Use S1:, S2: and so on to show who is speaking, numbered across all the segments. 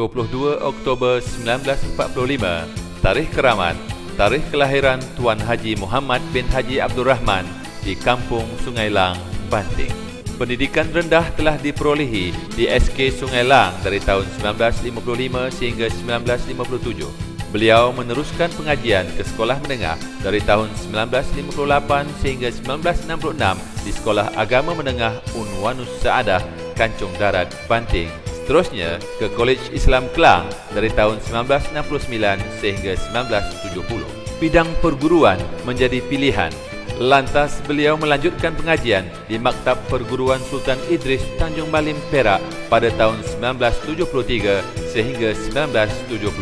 S1: 22 Oktober 1945. Tarikh keramat, tarikh kelahiran Tuan Haji Muhammad bin Haji Abdul Rahman di Kampung Sungai Lang, Banting. Pendidikan rendah telah diperolehi di SK Sungai Lang dari tahun 1955 sehingga 1957. Beliau meneruskan pengajian ke sekolah menengah dari tahun 1958 sehingga 1966 di Sekolah Agama Menengah Unwanus Saadah, Kancung Darat, Banting. Seterusnya ke College Islam Kelang dari tahun 1969 sehingga 1970. Bidang perguruan menjadi pilihan. Lantas beliau melanjutkan pengajian di Maktab Perguruan Sultan Idris Tanjung Malim, Perak pada tahun 1973 sehingga 1976.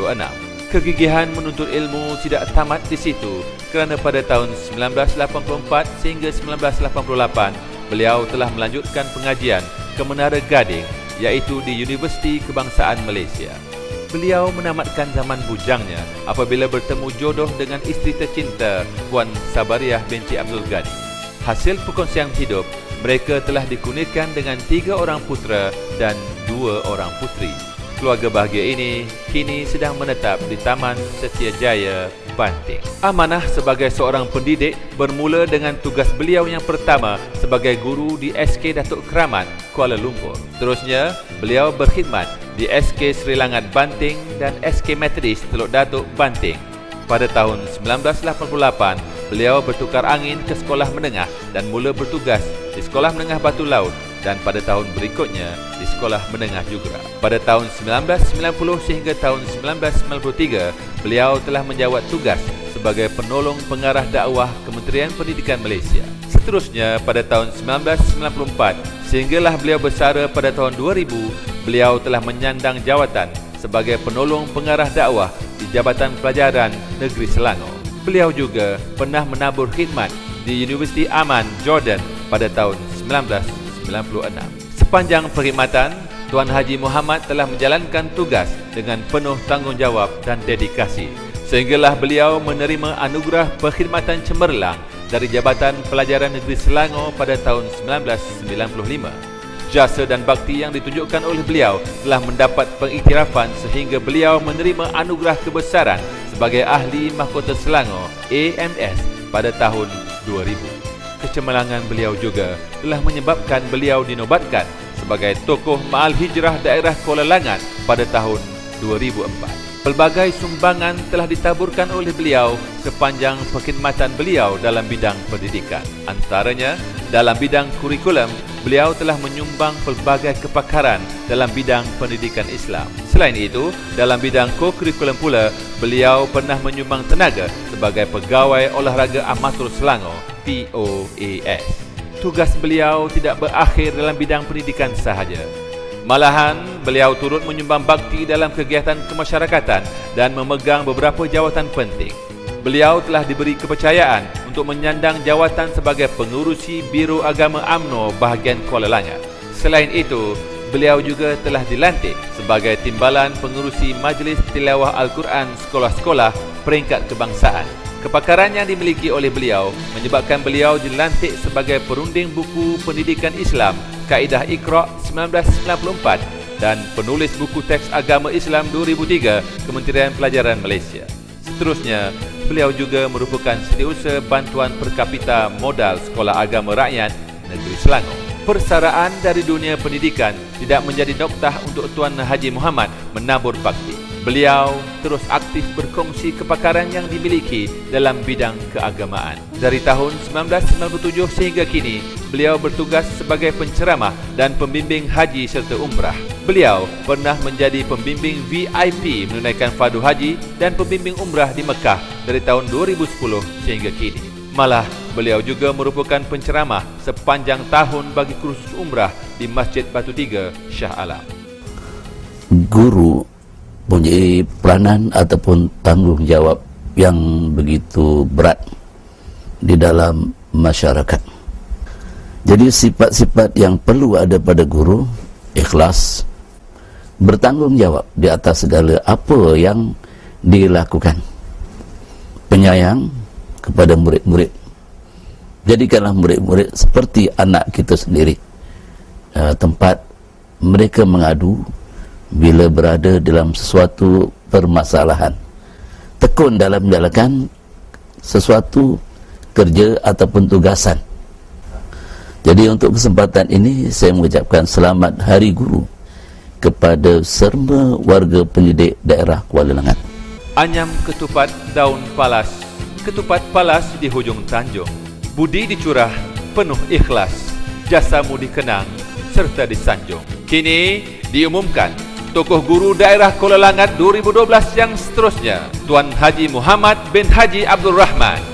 S1: Kegigihan menuntut ilmu tidak tamat di situ kerana pada tahun 1984 sehingga 1988 beliau telah melanjutkan pengajian ke Menara Gading, iaitu di Universiti Kebangsaan Malaysia. Beliau menamatkan zaman bujangnya apabila bertemu jodoh dengan isteri tercinta Puan Sabariah binti Abdul Ghani. Hasil perkongsian hidup, mereka telah dikurniakan dengan 3 orang putera dan 2 orang puteri. Keluarga bahagia ini kini sedang menetap di Taman Setiajaya, Banting. Amanah sebagai seorang pendidik bermula dengan tugas beliau yang pertama sebagai guru di SK Datuk Keramat, Kuala Lumpur. Terusnya, beliau berkhidmat di SK Sri Langat, Banting dan SK Methodist Teluk Datuk, Banting. Pada tahun 1988, beliau bertukar angin ke sekolah menengah dan mula bertugas di Sekolah Menengah Batu Laut dan pada tahun berikutnya di sekolah menengah juga. Pada tahun 1990 sehingga tahun 1993, beliau telah menjawat tugas sebagai penolong pengarah dakwah Kementerian Pendidikan Malaysia. Seterusnya pada tahun 1994 sehinggalah beliau bersara pada tahun 2000, beliau telah menyandang jawatan sebagai penolong pengarah dakwah di Jabatan Pelajaran Negeri Selangor. Beliau juga pernah menabur khidmat di Universiti Amman, Jordan pada tahun 1996. Sepanjang perkhidmatan, Tuan Haji Muhammad telah menjalankan tugas dengan penuh tanggungjawab dan dedikasi, sehinggalah beliau menerima anugerah perkhidmatan cemerlang dari Jabatan Pelajaran Negeri Selangor pada tahun 1995. Jasa dan bakti yang ditunjukkan oleh beliau telah mendapat pengiktirafan sehingga beliau menerima anugerah kebesaran sebagai Ahli Mahkota Selangor AMS pada tahun 2000. Kecemerlangan beliau juga telah menyebabkan beliau dinobatkan sebagai tokoh Ma'al Hijrah daerah Kuala Langat pada tahun 2004. Pelbagai sumbangan telah ditaburkan oleh beliau sepanjang perkhidmatan beliau dalam bidang pendidikan. Antaranya, dalam bidang kurikulum, beliau telah menyumbang pelbagai kepakaran dalam bidang pendidikan Islam. Selain itu, dalam bidang ko-kurikulum pula, beliau pernah menyumbang tenaga sebagai Pegawai Olahraga Amatur Selangor, POAS. Tugas beliau tidak berakhir dalam bidang pendidikan sahaja. Malahan, beliau turut menyumbang bakti dalam kegiatan kemasyarakatan dan memegang beberapa jawatan penting. Beliau telah diberi kepercayaan untuk menyandang jawatan sebagai pengurusi Biro Agama UMNO bahagian Kuala Langat. Selain itu, beliau juga telah dilantik sebagai Timbalan Pengurusi Majlis Tilawah Al-Quran Sekolah-Sekolah Peringkat Kebangsaan. Kepakaran yang dimiliki oleh beliau menyebabkan beliau dilantik sebagai Perunding Buku Pendidikan Islam Kaedah Iqra' 1994 dan penulis buku teks agama Islam 2003 Kementerian Pelajaran Malaysia. Seterusnya, beliau juga merupakan setiausaha bantuan per kapita modal Sekolah Agama Rakyat Negeri Selangor. Persaraan dari dunia pendidikan tidak menjadi noktah untuk Tuan Haji Muhammad menabur bakti. Beliau terus aktif berkongsi kepakaran yang dimiliki dalam bidang keagamaan. Dari tahun 1997 sehingga kini, beliau bertugas sebagai penceramah dan pembimbing haji serta umrah. Beliau pernah menjadi pembimbing VIP menunaikan fardu haji dan pembimbing umrah di Mekah dari tahun 2010 sehingga kini. Malah, beliau juga merupakan penceramah sepanjang tahun bagi kursus umrah di Masjid Batu Tiga, Shah Alam.
S2: Guru mempunyai peranan ataupun tanggungjawab yang begitu berat di dalam masyarakat. Jadi sifat-sifat yang perlu ada pada guru: ikhlas, bertanggungjawab di atas segala apa yang dilakukan, penyayang kepada murid-murid. Jadikanlah murid-murid seperti anak kita sendiri, tempat mereka mengadu, bila berada dalam sesuatu permasalahan, tekun dalam menjalankan sesuatu kerja ataupun tugasan. Jadi untuk kesempatan ini saya mengucapkan selamat Hari Guru kepada semua warga pendidik daerah Kuala Langat.
S1: Anyam ketupat daun palas, ketupat palas di hujung tanjung. Budi dicurah, penuh ikhlas, jasamu dikenang serta disanjung. Kini diumumkan tokoh guru daerah Kuala Langat 2012 yang seterusnya, Tuan Haji Muhammad bin Haji Abdul Rahman.